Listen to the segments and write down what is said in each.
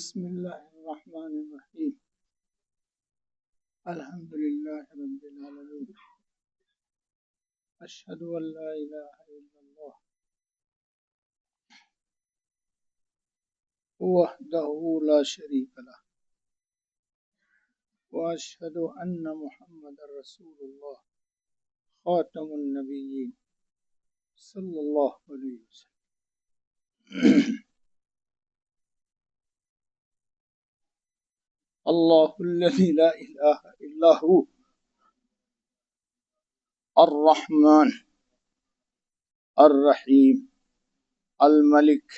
بسم الله الرحمن الرحيم. الحمد لله رب العالمين. أشهد أن لا إله إلا الله وحده لا شريك له وأشهد أن محمد رسول الله خاتم النبيين صلى الله عليه وسلم. الله الذي لا إله إلا هو الرحمن الرحيم الملك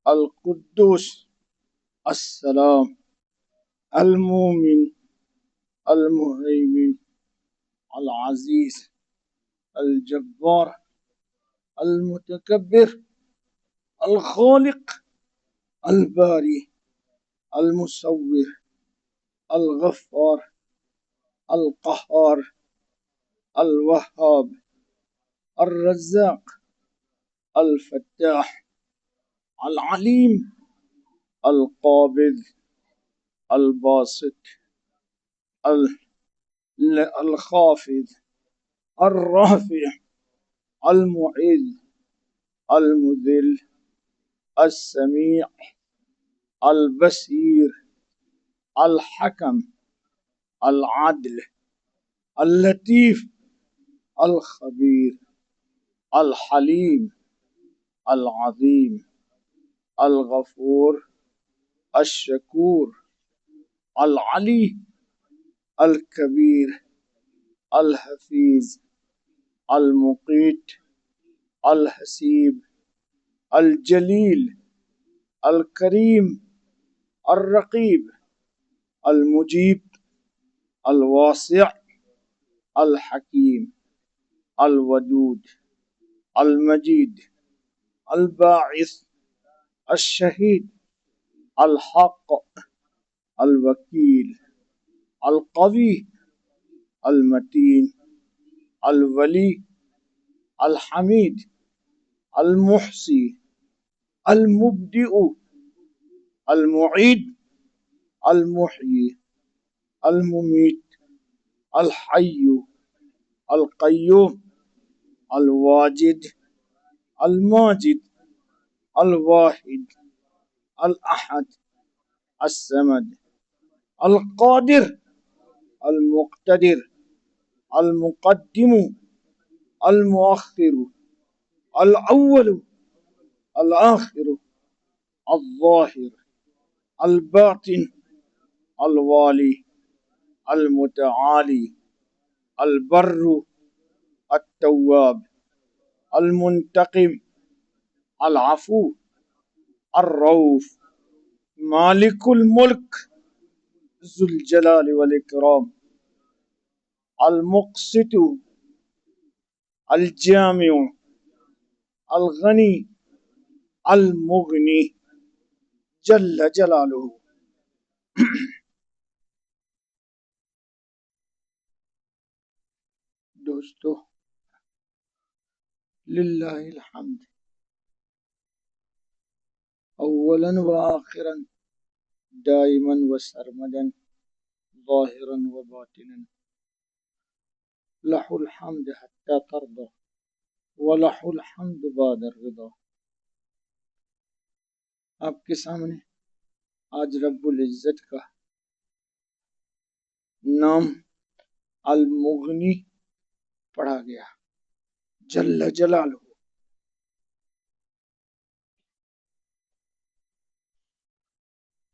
القدوس السلام المؤمن المهيمن العزيز الجبار المتكبر الخالق الباري المصور الغفار القهار الوهاب الرزاق الفتاح العليم القابض الباسط الخافض الرافع المعز المذل السميع البصير الحكم العدل اللطيف الخبير الحليم العظيم الغفور الشكور العلي الكبير الحفيظ المقيت الحسيب الجليل الكريم الرقيب المجيب الواسع الحكيم الودود المجيد الباعث الشهيد الحق الوكيل القوي المتين الولي الحميد المحصي المبدئ المعيد المحيي المميت الحي القيوم الواجد الماجد الواحد الأحد الصمد القادر المقتدر المقدم المؤخر الأول الآخر الظاهر الباطن الوالي المتعالي البر التواب المنتقم العفو الرؤوف مالك الملك ذو الجلال والإكرام المقسط الجامع الغني المغني جل جلالہ. دوستو، للہ الحمد اولا و آخرا دائما و سرمدا ظاہرا و باطنا لہ الحمد حتی ترضى ولہ الحمد بعد الرضا. آپ کے سامنے آج رب العزت کا نام المغنی پڑھا گیا، جل جلالہ.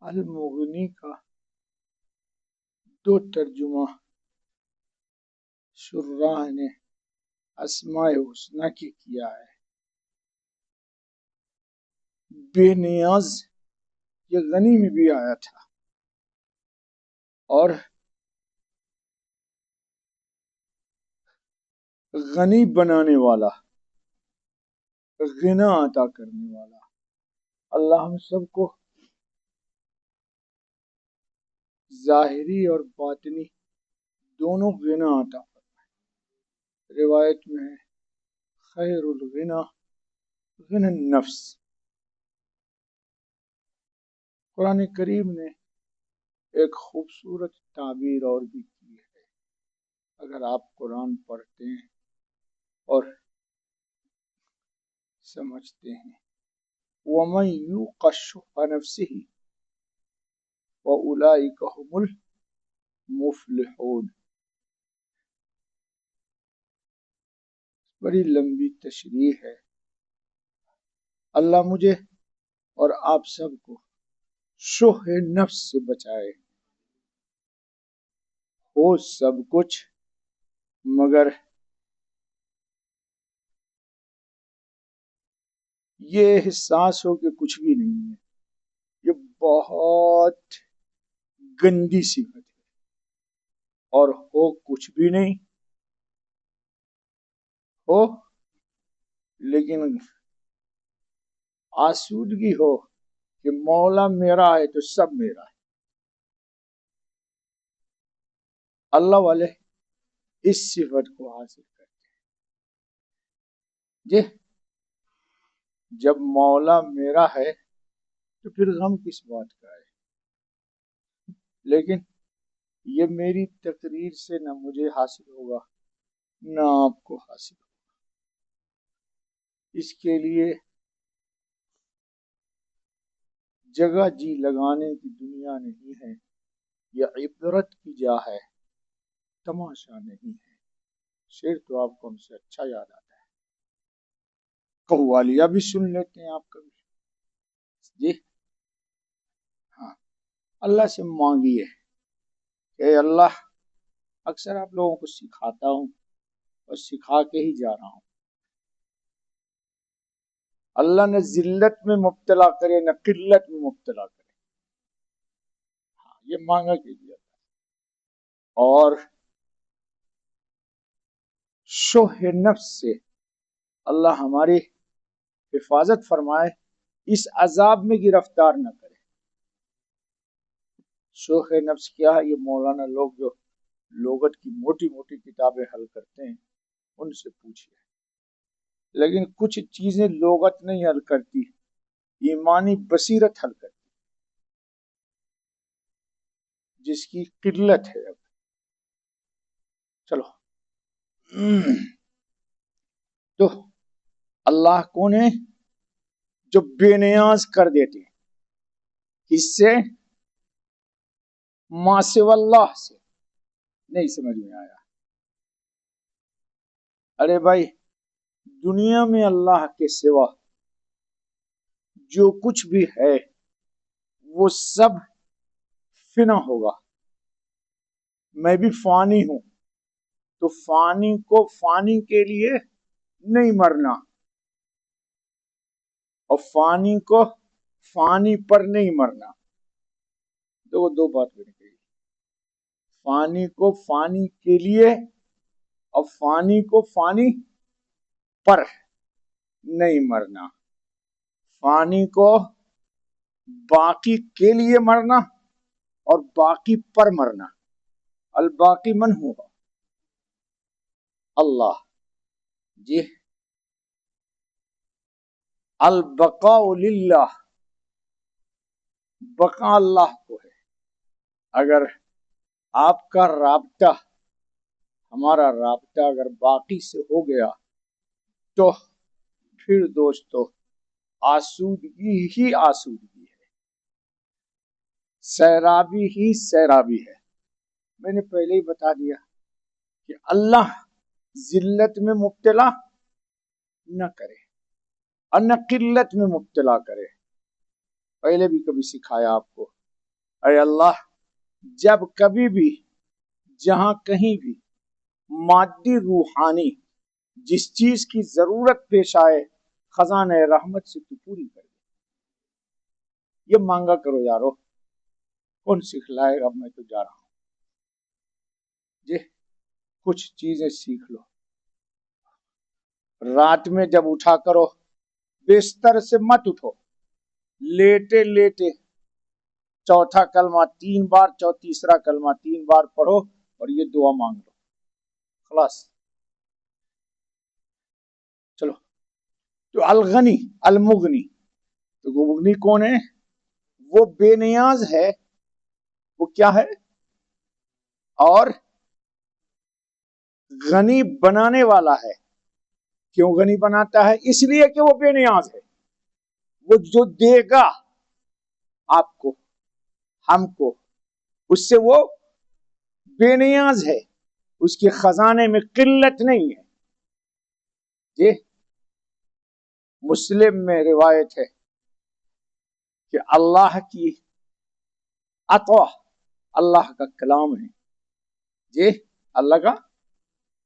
المغنی کا دو ترجمہ شراح نے اسماء حسنہ کی کیا ہے. بے نیاز یہ غنی میں بھی آیا تھا، اور غنی بنانے والا، غنا عطا کرنے والا. اللہ ہم سب کو ظاہری اور باطنی دونوں غنا عطا فرمائے. روایت میں ہے خیر الغنا غنى النفس. قرآن کریم نے ایک خوبصورت تعبیر اور بھی کی ہے، اگر آپ قرآن پڑھتے ہیں اور سمجھتے ہیں، وَمَن يُوقَ شُحَّ نَفْسِهِ وَأُولَئِكَ هُمُ الْمُفْلِحُونَ۔ بڑی لمبی تشریح ہے۔ اللہ مجھے اور آپ سب کو شح نفس سے بچائے، ہو سب کچھ مگر یہ احساس ہو کہ کچھ بھی نہیں ہے۔ یہ بہت گندی صفت ہے، اور ہو کچھ بھی نہیں ہو، لیکن آسودگی ہو کہ مولا میرا ہے تو سب میرا ہے۔ اللہ والے اس صفت کو حاصل کرتے ہیں۔ جب مولا میرا ہے تو پھر غم کس بات کا ہے؟ لیکن یہ میری تقریر سے نہ مجھے حاصل ہوگا نہ آپ کو حاصل ہوگا۔ اس کے لیے جگہ جی لگانے کی دنیا نہیں ہے، یہ عبرت کی جا ہے، تماشا نہیں ہے۔ شعر تو آپ کو ہم سے اچھا یاد آتا ہے، قوالیہ بھی سن لیتے ہیں آپ کبھی؟ جی ہاں، اللہ سے مانگیے کہ اللہ، اکثر آپ لوگوں کو سکھاتا ہوں اور سکھا کے ہی جا رہا ہوں، اللہ نہ ذلت میں مبتلا کرے نہ قلت میں مبتلا کرے۔ ہاں، یہ مانگا کیجیے اور شح نفس سے اللہ ہماری حفاظت فرمائے، اس عذاب میں گرفتار نہ کرے۔ شح نفس کیا ہے؟ یہ مولانا لوگ جو لغت کی موٹی موٹی کتابیں حل کرتے ہیں ان سے پوچھئے، لیکن کچھ چیزیں لغت نہیں حل کرتی، ایمانی بصیرت حل کرتی، جس کی قلت ہے۔ اب چلو، تو اللہ کون ہے؟ جو بے نیاز کر دیتے ہیں، کس سے؟ ما سوی اللہ سے۔ نہیں سمجھ میں آیا؟ ارے بھائی، دنیا میں اللہ کے سوا جو کچھ بھی ہے وہ سب فنا ہوگا۔ میں بھی فانی ہوں، تو فانی کو فانی کے لیے نہیں مرنا، اور فانی کو فانی پر نہیں مرنا، دو بات میں کہی۔ فانی کو فانی کے لیے اور فانی کو فانی پر نہیں مرنا، فانی کو باقی کے لیے مرنا اور باقی پر مرنا۔ الباقی من ہوا؟ اللہ۔ جی، البقاء للہ، بقا اللہ کو ہے۔ اگر آپ کا رابطہ، ہمارا رابطہ اگر باقی سے ہو گیا تو پھر دوستو آسودگی ہی آسودگی ہے، سیرابی ہی سیرابی ہے۔ میں نے پہلے ہی بتا دیا کہ اللہ ذلت میں مبتلا نہ کرے اور نہ قلت میں مبتلا کرے۔ پہلے بھی کبھی سکھایا آپ کو، اے اللہ، جب کبھی بھی جہاں کہیں بھی مادی روحانی جس چیز کی ضرورت پیش آئے، خزانہ رحمت سے تو پوری کر دے۔ یہ مانگا کرو یارو، کون سکھلائے گا؟ میں تو جا رہا ہوں جی، کچھ چیزیں سیکھ لو۔ رات میں جب اٹھا کرو بستر سے مت اٹھو، لیٹے لیٹے چوتھا کلمہ 3 بار، تیسرا کلمہ 3 بار پڑھو اور یہ دعا مانگ لو، خلاص۔ چلو، تو الغنی المغنی، تو مغنی کون ہے؟ وہ بے نیاز ہے، وہ کیا ہے، اور غنی بنانے والا ہے۔ کیوں غنی بناتا ہے؟ اس لیے کہ وہ بے نیاز ہے۔ وہ جو دے گا آپ کو، ہم کو، اس سے وہ بے نیاز ہے، اس کے خزانے میں قلت نہیں ہے۔ جی، مسلم میں روایت ہے کہ اللہ کی عطا اللہ کا کلام ہے۔ جی، اللہ کا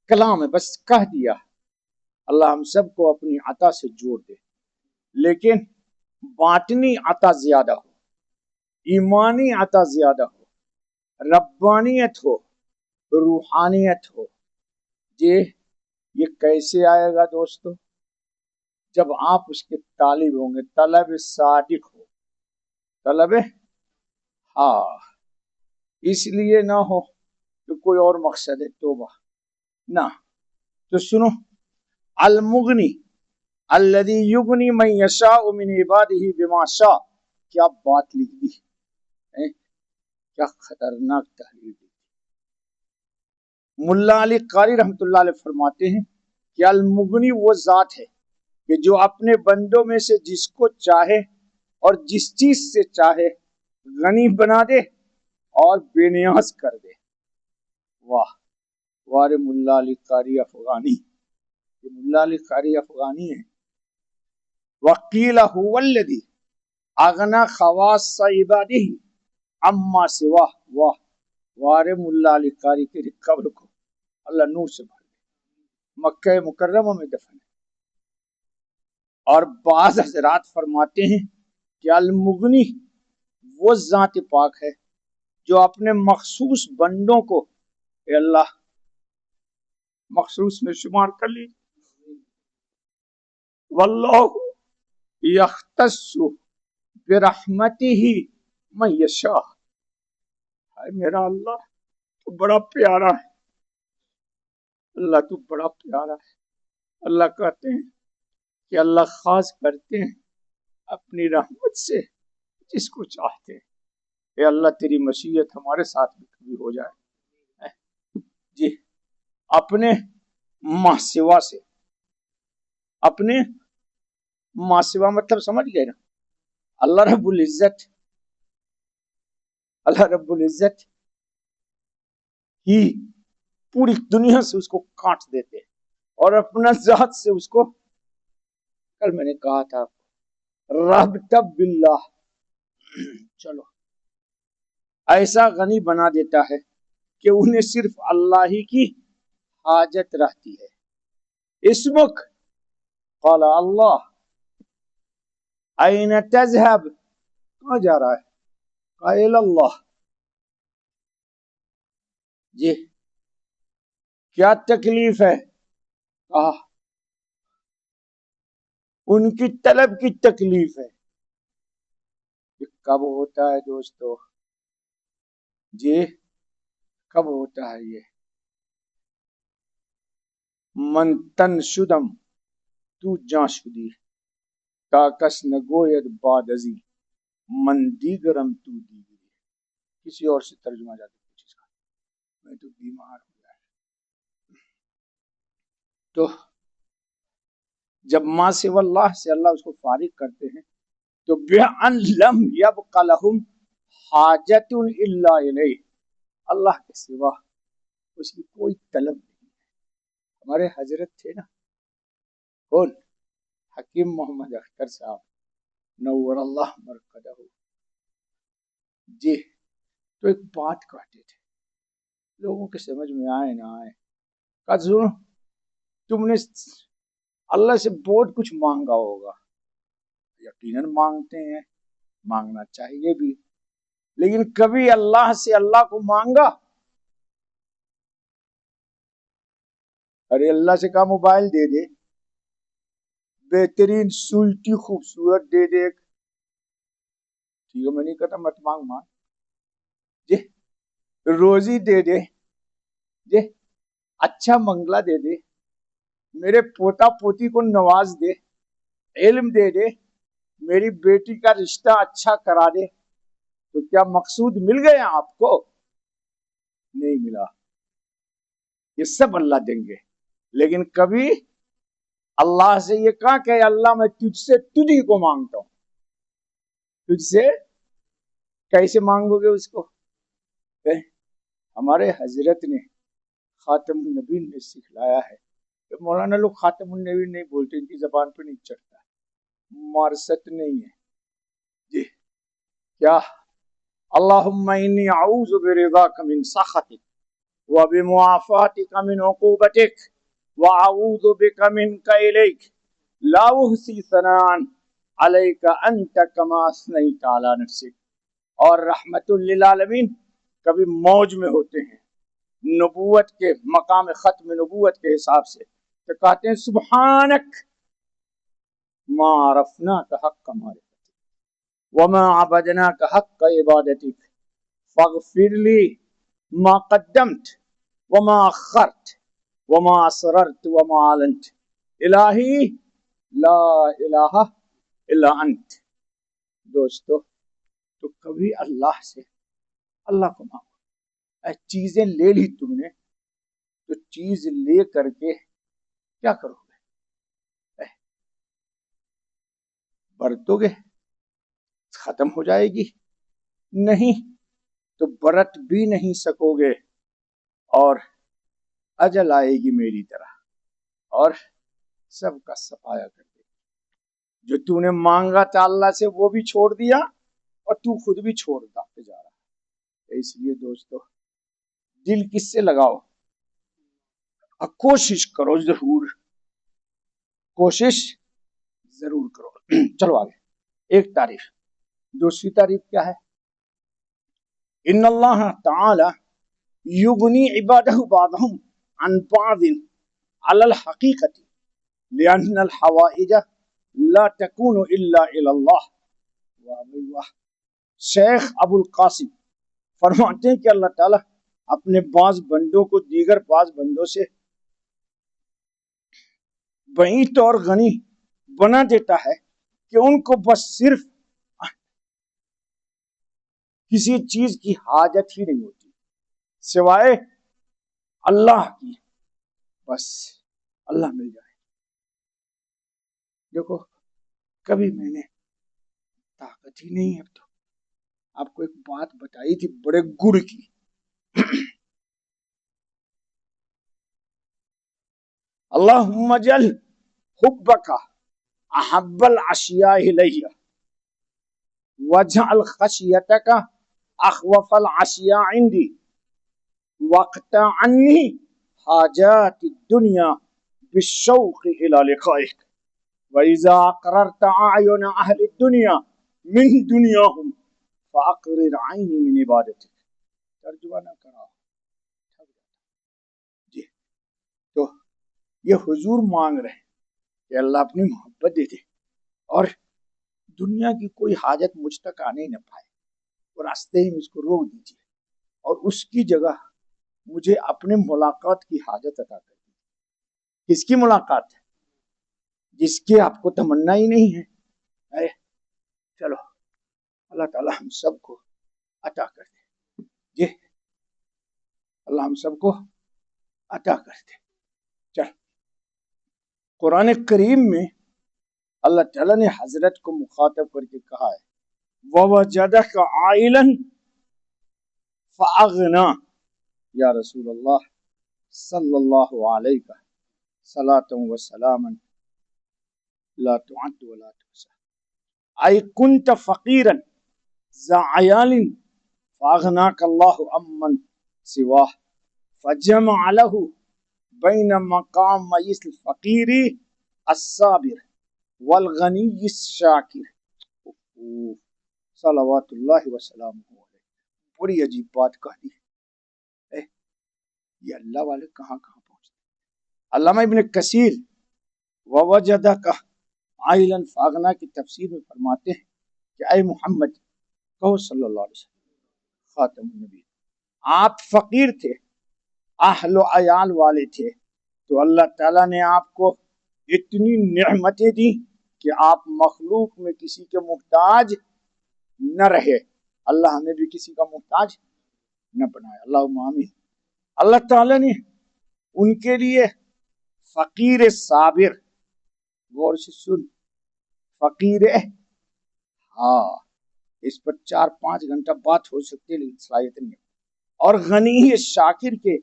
کلام ہے، بس کہہ دیا۔ اللہ ہم سب کو اپنی عطا سے جوڑ دے، لیکن باطنی عطا زیادہ ہو، ایمانی عطا زیادہ ہو، ربانیت ہو، روحانیت ہو۔ جی، یہ کیسے آئے گا دوستو؟ جب آپ اس کے طالب ہوں گے، طلب صادق ہو، طلب، ہاں، اس لیے نہ ہو کہ کوئی اور مقصد ہے، توبہ نہ۔ تو سنو، المغنی الذی یغنی من یشاء من عبادہ بما شاء، کیا بات لکھ دی ہے، کیا خطرناک تحریر دی۔ ملا علی قاری رحمۃ اللہ علیہ فرماتے ہیں کہ المغنی وہ ذات ہے کہ جو اپنے بندوں میں سے جس کو چاہے اور جس چیز سے چاہے غنی بنا دے اور بے نیاز کر دے۔ واہ، وار ملا علی قاری افغانی، یہ ملا علی قاری افغانی ہے۔ وقیل هو الذی اغنا خواص عبادہ اما سواہ۔ واہ، وار ملا علی قاری کی قبر کو اللہ نور سے بھر دے، مکہ مکرمہ میں دفن ہے۔ اور بعض حضرات فرماتے ہیں کہ المغنی وہ ذات پاک ہے جو اپنے مخصوص بندوں کو، اے اللہ مخصوص میں شمار کر لی، واللہ یختص برحمتہ من یشاء۔ میرا اللہ تو بڑا پیارا ہے، اللہ تو بڑا پیارا ہے۔ اللہ کہتے ہیں کہ اللہ خاص کرتے ہیں اپنی رحمت سے جس کو چاہتے ہیں۔ اے اللہ تیری مشیت ہمارے ساتھ بھی کبھی ہو جائے۔ جی، اپنے ماہ سوا سے، اپنے ماہ سوا مطلب سمجھ گئے نا؟ اللہ رب العزت، اللہ رب العزت ہی پوری دنیا سے اس کو کاٹ دیتے اور اپنا ذات سے اس کو، کل میں نے کہا تھا ربط باللہ، چلو ایسا غنی بنا دیتا ہے کہ انہیں صرف اللہ ہی کی حاجت رہتی ہے۔ اسمک، قال اللہ، این تذهب، کہاں جا رہا ہے؟ قائل اللہ۔ جی، کیا تکلیف ہے؟ کہا ان کی طلب کی تکلیف ہے۔ یہ کب ہوتا ہے دوستو؟ جی، کب ہوتا ہے یہ؟ من تن شدم تو جان شدی، تا کس نگوید بعد ازی من دیگرم تو دیگری۔ کسی اور سے ترجمہ جاتے کچھ اس کا، میں تو بیمار ہو گیا۔ تو جب ما سوى اللہ سے اللہ اس کو فارغ کرتے ہیں تو بِأَنْ لَمْ يَبْقَ لَهُمْ حَاجَةٌ إِلَّا إِلَيْهِ، اللہ کے سوا اس کی کوئی طلب نہیں ہے۔ ہمارے حضرت تھے نا، کون؟ حکیم محمد اختر صاحب، نور اللہ مرقدہ۔ جی، تو ایک بات کہتے تھے، لوگوں کے سمجھ میں آئے نہ آئے، کہا سنو، تم نے اللہ سے بہت کچھ مانگا ہوگا، یقیناً مانگتے ہیں، مانگنا چاہیے بھی، لیکن کبھی اللہ سے اللہ کو مانگا؟ ارے اللہ سے کہا موبائل دے دے، بہترین سوئٹی خوبصورت دے دے، ٹھیک ہے میں نہیں کہتا مت مانگ مان، جی، روزی دے دے، جی، اچھا منگلہ دے دے، میرے پوتا پوتی کو نواز دے، علم دے دے، میری بیٹی کا رشتہ اچھا کرا دے، تو کیا مقصود مل گیا آپ کو؟ نہیں ملا. یہ سب اللہ دیں گے، لیکن کبھی اللہ سے یہ کہا کہ اللہ میں تجھ سے تجھ ہی کو مانگتا ہوں. تجھ سے کیسے مانگو گے اس کو؟ ہمارے حضرت نے خاتم النبی نے سکھلایا ہے کہ مولانا لوگ خاتم النبی نہیں بولتے، ان کی زبان پہ نہیں چڑھتا، مارست نہیں ہے جی. کیا؟ اللہم انی اعوذ برضاک من سخطک وبمعافاتک من عقوبتک واعوذ بک منک الیک لا احصی ثناء علیک انت کما اثنیت علی نفسک. اور رحمت للعالمین کبھی موج میں ہوتے ہیں نبوت کے مقام ختم نبوت کے حساب سے، تو کہتے ہیں سبحانک ما عرفناک حق معرفتک وما عبدناک حق عبادتک فاغفر لی ما قدمت وما اخرت وما اسررت وما اعلنت الہی لا الہ الا انت. دوستو، تو کبھی اللہ سے اللہ کو مانگو. چیزیں لے لی تم نے تو چیز لے کر کے کیا کرو گے؟ برتو گے؟ ختم ہو جائے گی؟ نہیں، تو برت بھی نہیں سکو گے اور اجل آئے گی میری طرح اور سب کا صفایا کر دے گی. جو تو نے مانگا تھا اللہ سے وہ بھی چھوڑ دیا اور تو خود بھی چھوڑتا جا رہا. اس لیے دوستو دل کس سے لگاؤ، کوشش کرو، ضرور کوشش ضرور کرو. چلو آگے. ایک تعریف. دوسری تعریف کیا ہے؟ ان اللہ تعالی یغنی عبادہ بعضهم عن بعض علی الحقیقت لأن الحوائج لا تکون الا الی اللہ. واہ. شیخ ابو القاسم فرماتے ہیں کہ اللہ تعالیٰ اپنے بعض بندوں کو دیگر بعض بندوں سے بعید اور غنی بنا دیتا ہے کہ ان کو بس صرف کسی چیز کی حاجت ہی نہیں ہوتی سوائے اللہ کی، بس اللہ مل جائے. دیکھو کبھی میں نے طاقت ہی نہیں ہے. تو آپ کو ایک بات بتائی تھی بڑے گڑ کی. اللہم اجعل حبک احب الاشیاء الی واجعل خشیتک اخوف الاشیاء عندی واقطع عنی حاجات الدنیا بالشوق الى لقائک وَإِذَا أَقْرَرْتَ أَعْيُنَ أَهْلِ الدُّنْيَا مِنْ دُنْيَاهُمْ فَأَقْرِرْ عَيْنِي مِنْ عِبَادَتِكَ. ترجمہ نہ کرا جی. تو یہ حضور مانگ رہے ہیں کہ اللہ اپنی محبت دے دے اور دنیا کی کوئی حاجت مجھ تک آنے نہ پائے اور راستے ہی اس کو روک دیجیے اور اس کی جگہ مجھے اپنے ملاقات کی حاجت عطا کر دی. کس کی ملاقات ہے؟ جس کی آپ کو تمنا ہی نہیں ہے. چلو اللہ تعالی ہم سب کو عطا کر دے جی. اللہ ہم سب کو عطا کر دے. چل قرآن کریم میں اللہ تعالیٰ نے حضرت کو مخاطب کر کے کہا ہے وَوَجَدَكَ عَائِلًا فَأَغْنَا. یا رسول اللہ صلی اللہ علیہ صلاۃ وسلام لا تعد ولا تحصى. أي كنت فقيرا ذا عيال فأغناك الله عمن سواه فجمع له بين مقامي الفقير الصابر والغني الشاكر. صلوات اللہ وسلامہ علیہ. بڑی عجیب بات کہہ دی. یہ اللہ والے کہاں کہاں پہنچتے. علامہ ابن کثیر ووجدک عائلا فاغنا کی تفسیر میں فرماتے ہیں کہ اے محمد کہو صلی اللہ علیہ وسلم خاتم النبی، آپ فقیر تھے، اہل و عیال والے تھے، تو اللہ تعالیٰ نے آپ کو اتنی نعمتیں دی کہ آپ مخلوق میں کسی کے محتاج نہ رہے. اللہ ہمیں بھی کسی کا محتاج نہ بنائے، اللہم آمین۔ اللہ تعالیٰ نے ان کے لیے فقیر صابر، غور سے سن، فقیر، ہاں اس پر 4-5 گھنٹہ بات ہو سکتی ہے لیکن صلاحیت نہیں ہے، اور غنی شاکر کے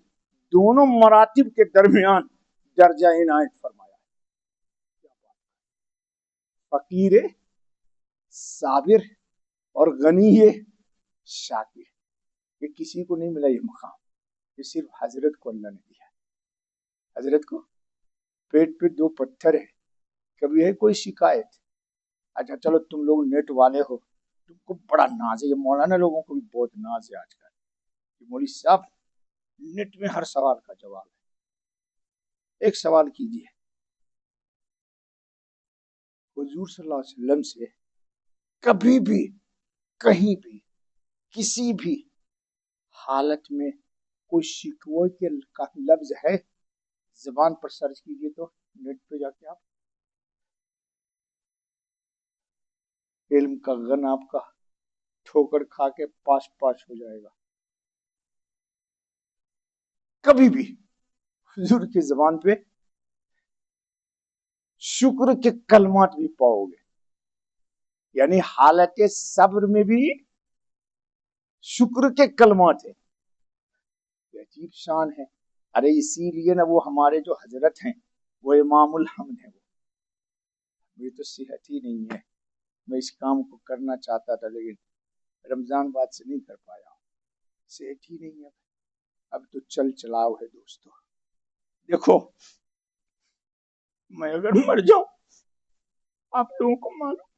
دونوں مراتب کے درمیان درجہ عنایت فرمایا ہے۔ فقیر صابر اور غنی شاکر، یہ کسی کو نہیں ملا یہ مقام، یہ صرف حضرت کو اللہ نے دیا ہے۔ حضرت کو پیٹ پہ 2 پتھر ہے، کبھی ہے کوئی شکایت؟ اچھا چلو تم لوگ نیٹ والے ہو، تم کو بڑا ناز ہے، یہ مولانا لوگوں کو بھی بہت ناز ہے آج کل، یہ مولوی صاحب نیٹ میں ہر سوال کا جواب ہے۔ ایک سوال کیجیے، حضور صلی اللہ علیہ وسلم سے کبھی بھی کہیں بھی کسی بھی حالت میں کوئی شکوے کے کا لفظ ہے؟ زبان پر سرچ کیجیے تو نیٹ پہ جا کے آپ علم کا غن آپ کا ٹھوکر کھا کے پاش پاش ہو جائے گا۔ کبھی بھی حضور کی زبان پہ شکر کے کلمات بھی پاؤ گے، یعنی حالت صبر میں بھی شکر کے کلمات ہیں، یہ عجیب شان ہے۔ ارے اسی لیے نا وہ ہمارے جو حضرت ہیں وہ امام الحمد ہیں، وہ تو صحت ہی نہیں ہے، میں اس کام کو کرنا چاہتا تھا لیکن رمضان بعد سے نہیں کر پایا، صحت ہی نہیں ہے، اب تو چل چلاؤ ہے۔ دوستو دیکھو، میں اگر مر جاؤں آپ لوگوں کو معلوم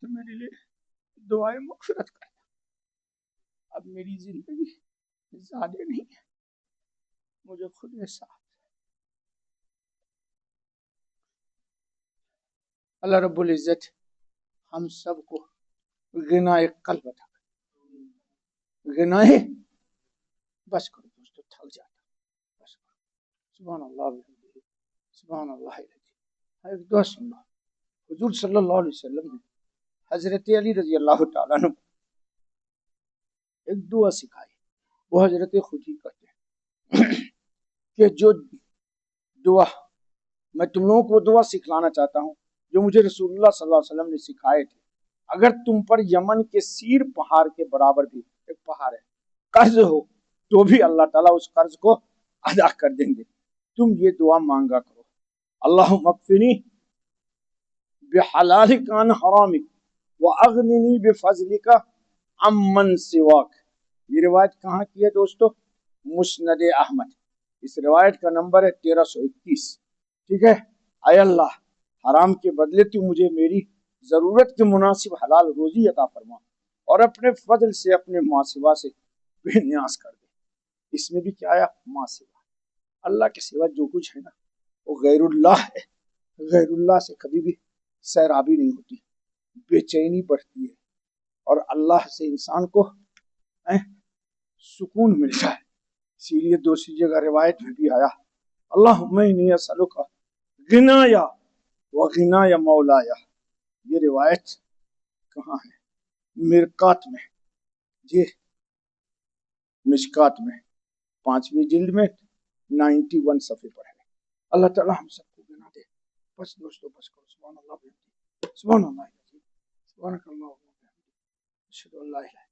تو میرے لیے دعائیں مغفرت کرنا، اب میری زندگی زیادہ نہیں ہے، مجھے خود احساس۔ اللہ رب العزت ہم سب کو غنائے قلب عطا کرے، غنائے، بس کرو دوستو، تھک جاتا، بس کرو، سبحان اللہ بحمدہ، سبحان اللہ العظیم۔ ایک دعا سن لو، حضور صلی اللہ علیہ وسلم نے حضرت علی رضی اللہ تعالیٰ عنہ ایک دعا سکھائی، وہ حضرت خود ہی کرتے ہیں کہ جو دعا میں تم لوگوں کو دعا سکھلانا چاہتا ہوں جو مجھے رسول اللہ صلی اللہ علیہ وسلم نے سکھائے تھے، اگر تم پر یمن کے سیر پہاڑ کے برابر بھی ایک پہاڑ ہے قرض ہو تو بھی اللہ تعالیٰ اس قرض کو ادا کر دیں گے۔ تم یہ دعا مانگا کرو، اللہم اکفنی بحلالک عن حرامک واغننی بفضلک عمن سواک۔ یہ روایت کہاں کی ہے دوستو؟ مسند احمد، اس روایت کا نمبر ہے 1321۔ ٹھیک ہے، اے اللہ حرام کے بدلے تو مجھے میری ضرورت کے مناسب حلال روزی عطا فرما، اور اپنے فضل سے اپنے ماں سوا سے بے نیاز کر دے۔ اس میں بھی کیا آیا؟ ماں سوا، اللہ کے سوا جو کچھ ہے نا وہ غیر اللہ ہے، غیر اللہ سے کبھی بھی سیرابی نہیں ہوتی، بے چینی بڑھتی ہے، اور اللہ سے انسان کو سکون ملتا ہے۔ اسی لیے دوسری جگہ روایت میں بھی آیا، اللہم انی اسألک غنایا وغنایا مولایا۔ یہ روایت کہاں ہے؟ مرقات میں، جی مشکات میں 5ویں جلد میں 91 صفحے پر ہے۔ اللہ تعالی ہم سب کو بنا دے۔ بس دوستو بس کرو، سبحان اللہ بحمدہ، سبحان اللہ العظیم، سبحانک اللہم وبحمدک، اشہد ان لا الہ